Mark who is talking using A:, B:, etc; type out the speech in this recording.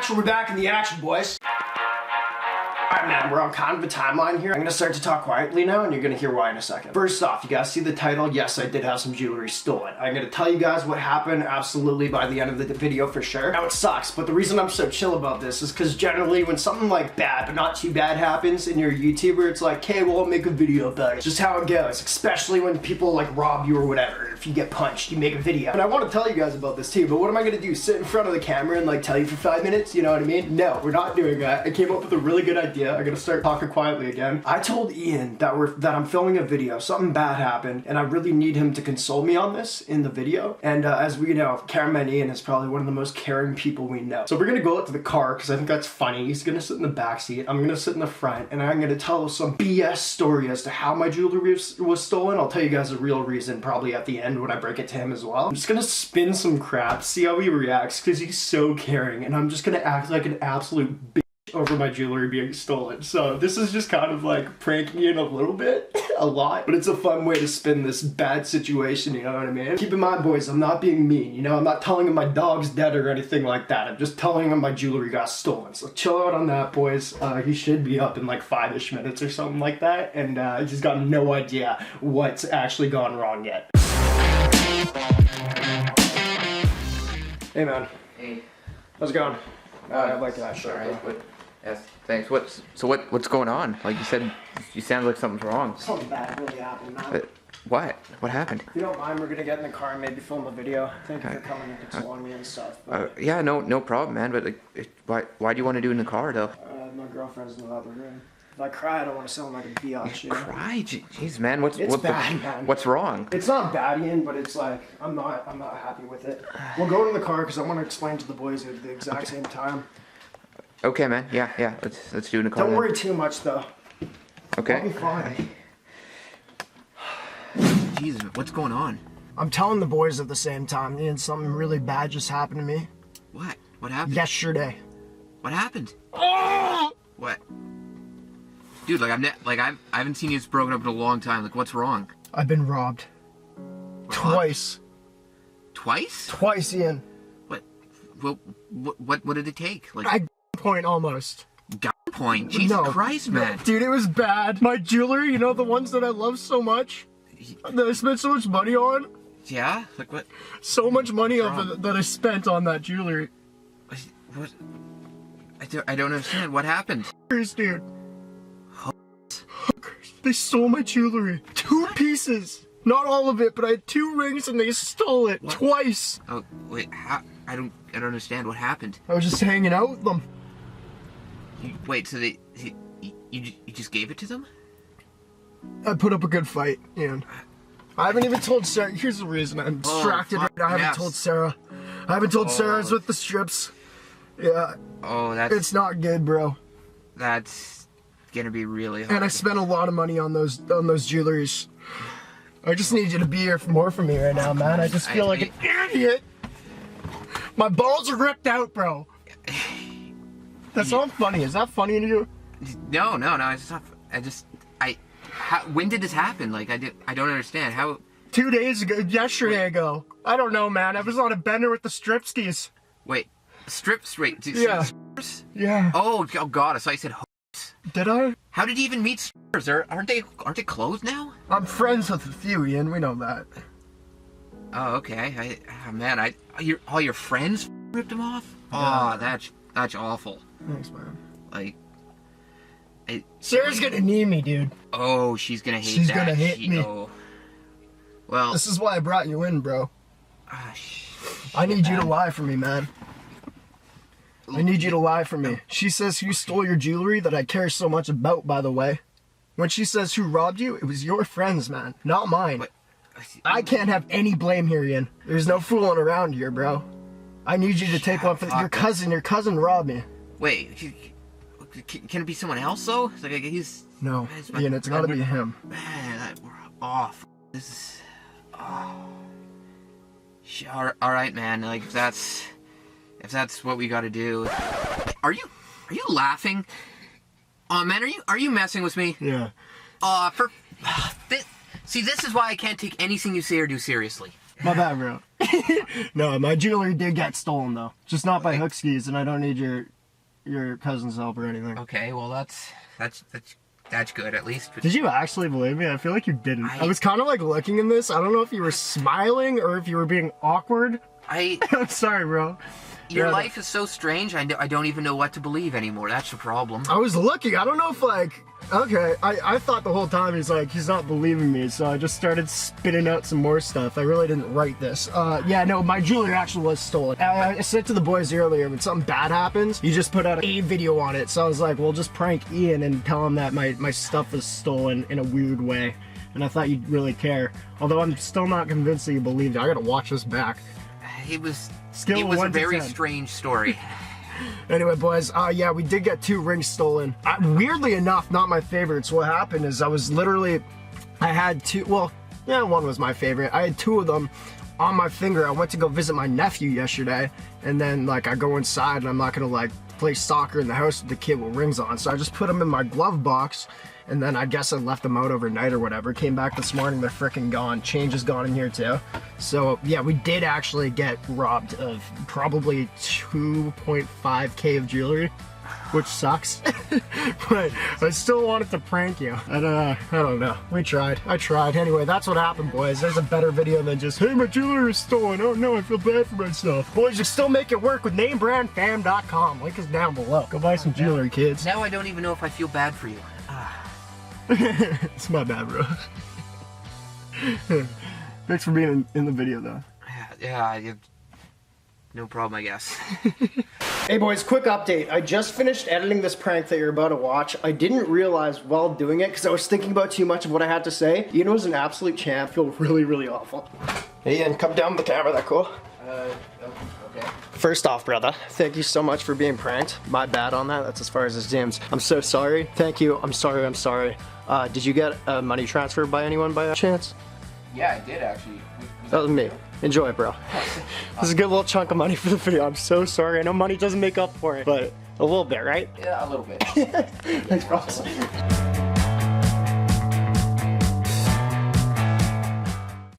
A: action, we're back in the action, boys. Alright man, we're on kind of a timeline here. I'm gonna start to talk quietly now and you're gonna hear why in a second. First off, you guys see the title? Yes, I did have some jewelry stolen. I'm gonna tell you guys what happened absolutely by the end of the video for sure. Now it sucks, but the reason I'm so chill about this is because generally when something like bad, but not too bad happens and you're a YouTuber, it's like, hey, well, I'll make a video about it. It's just how it goes, especially when people like rob you or whatever. If you get punched, you make a video. And I want to tell you guys about this too, but what am I gonna do? Sit in front of the camera and like tell you for 5 minutes? You know what I mean? No, we're not doing that. I came up with a really good idea. I'm gonna start talking quietly again. I told Ian that I'm filming a video. Something bad happened, and I really need him to console me on this in the video. And as we know, Cameraman Ian is probably one of the most caring people we know. So we're gonna go out to the car because I think that's funny. He's gonna sit in the back seat. I'm gonna sit in the front, and I'm gonna tell some BS story as to how my jewelry was stolen. I'll tell you guys the real reason probably at the end when I break it to him as well. I'm just gonna spin some crap, see how he reacts, because he's so caring, and I'm just gonna act like an absolute bitch over my jewelry being stolen. So this is just kind of like pranking Ian a little bit, a lot, but it's a fun way to spin this bad situation, you know what I mean? Keep in mind, boys, I'm not being mean, you know? I'm not telling him my dog's dead or anything like that. I'm just telling him my jewelry got stolen. So chill out on that, boys. He should be up in like 5-ish minutes or something like that, and he's got no idea what's actually gone wrong yet. Hey, man.
B: Hey.
A: How's it going? I like that shirt.
B: Alright, yes, thanks. What's going on? Like you said, you sound like something's wrong.
A: Something bad really happened, man.
B: But what? What happened?
A: If you don't mind, we're gonna get in the car and maybe film a video. Thank you for coming and consoling me and stuff.
B: Yeah, no problem, man. But like, why do you want to do it in the car, though?
A: My girlfriend's in the other room. If I cry, I don't want to sound like a biatch. You know?
B: Cry? Jeez, man.
A: It's bad, man.
B: What's wrong? It's
A: not bad, Ian, but it's like I'm not happy with it. We'll go in the car because I want to explain to the boys at the exact same time.
B: Okay, man. Yeah. Let's do it in the car.
A: Don't worry too much, though.
B: Okay.
A: I'll be fine.
B: Jesus, what's going on?
A: I'm telling the boys at the same time, Ian. Something really bad just happened to me.
B: What? What happened?
A: Yesterday.
B: What happened?
A: Oh!
B: What? Dude, like I haven't seen you broken up in a long time. Like, what's wrong?
A: I've been robbed. Twice.
B: Twice?
A: Twice, Ian.
B: What? Well, what did it take? Like,
A: I point almost.
B: Gunpoint? Jesus Christ, man.
A: Dude, it was bad. My jewelry, you know, the ones that I love so much, that I spent so much money on.
B: Yeah? Like what?
A: So much money that I spent on that jewelry.
B: What? I don't understand. What happened?
A: Dude. Hookers. They stole my jewelry. 2 pieces. Not all of it, but I had 2 rings and they stole it twice.
B: Oh, wait, how? I don't understand. What happened?
A: I was just hanging out with them.
B: Wait, so you just gave it to them?
A: I put up a good fight, Ian. I haven't even told Sarah. Here's the reason I'm distracted right now. I haven't told Sarah. I haven't told Sarah I was with the strips. Yeah.
B: Oh,
A: it's not good, bro.
B: That's gonna be really hard.
A: And I spent a lot of money on those jewelries. I just need you to be here more for me right now, man. I just feel like an idiot. My balls are ripped out, bro. That's not funny. Is that funny to you?
B: No. It's not. When did this happen? Like, I don't understand. How?
A: 2 days ago. Yesterday ago. I don't know, man. I was on a bender with the stripskis.
B: Wait. Strips? Wait.
A: Yeah.
B: Strippers?
A: Yeah.
B: Oh God. So I said hoes.
A: Did I?
B: How did you even meet strippers? Aren't they closed now?
A: I'm friends with a few, Ian. We know that.
B: Oh, okay. Man, all your friends ripped them off?
A: Yeah.
B: Oh, that's awful.
A: Thanks, man.
B: Like,
A: Sarah's gonna need me, dude.
B: Oh, she's gonna hate that.
A: She's gonna hate me.
B: Oh. Well,
A: this is why I brought you in, bro. I need you to lie for me, man. I need you to lie for me. She says you stole your jewelry that I care so much about, by the way. When she says who robbed you, it was your friends, man, not mine. But I can't have any blame here, Ian. There's no fooling around here, bro. I need you to take one for your cousin. Your cousin robbed me.
B: Wait, can it be someone else though? It's like he's
A: no, Ian. It's gotta be him.
B: Man, we're off. This is. Oh. All right, man. Like if that's what we gotta do. Are you laughing? Oh man, are you messing with me?
A: Yeah.
B: See, this is why I can't take anything you say or do seriously.
A: My bad, bro. No, my jewelry did get stolen though. Just not by hook skis, and I don't need your your cousin's help or anything.
B: Okay, well that's good at least.
A: Did you actually believe me? I feel like you didn't. I was kind of like looking in this. I don't know if you were smiling or if you were being awkward. I'm sorry, bro.
B: Your life is so strange, I don't even know what to believe anymore. That's the problem.
A: I was looking. I don't know if like... Okay, I thought the whole time he's not believing me, so I just started spitting out some more stuff. I really didn't write this. Yeah, no, my jewelry actually was stolen. I said to the boys earlier, when something bad happens, you just put out a video on it. So I was like, well, just prank Ian and tell him that my stuff was stolen in a weird way. And I thought you'd really care. Although I'm still not convinced that you believed it. I gotta watch this back.
B: It was a very strange story.
A: Anyway, boys, yeah, we did get 2 rings stolen. Weirdly enough, not my favorites. What happened is I had 2, well, yeah, one was my favorite. I had 2 of them on my finger. I went to go visit my nephew yesterday, and then, like, I go inside, and I'm not gonna, like, play soccer in the house with the kid with rings on. So I just put them in my glove box, and then I guess I left them out overnight or whatever. Came back this morning, they're freaking gone. Change is gone in here too. So yeah, we did actually get robbed of probably 2.5K of jewelry, which sucks. But I still wanted to prank you. I don't know. We tried. I tried. Anyway, that's what happened, boys. There's a better video than just, hey, my jewelry is stolen. Oh no, I feel bad for myself. Boys, you still make it work with NameBranFam.com. Link is down below. Go buy some jewelry, kids.
B: Now I don't even know if I feel bad for you.
A: It's my bad, bro. Thanks for being in the video, though.
B: Yeah, no problem, I guess.
A: Hey, boys, quick update. I just finished editing this prank that you're about to watch. I didn't realize while doing it, because I was thinking about too much of what I had to say. Ian was an absolute champ. I feel really, really awful. Hey, Ian, come down with the camera. That cool?
B: Okay.
A: First off, brother, thank you so much for being pranked. My bad on that. That's as far as it seems. I'm so sorry. Thank you. I'm sorry. I'm sorry. Did you get a money transfer by anyone by chance?
B: Yeah, I did actually.
A: That was me. Enjoy it, bro. This is a good little chunk of money for the video. I'm so sorry. I know money doesn't make up for it, but a little bit, right?
B: Yeah, a little bit.
A: Thanks, bro.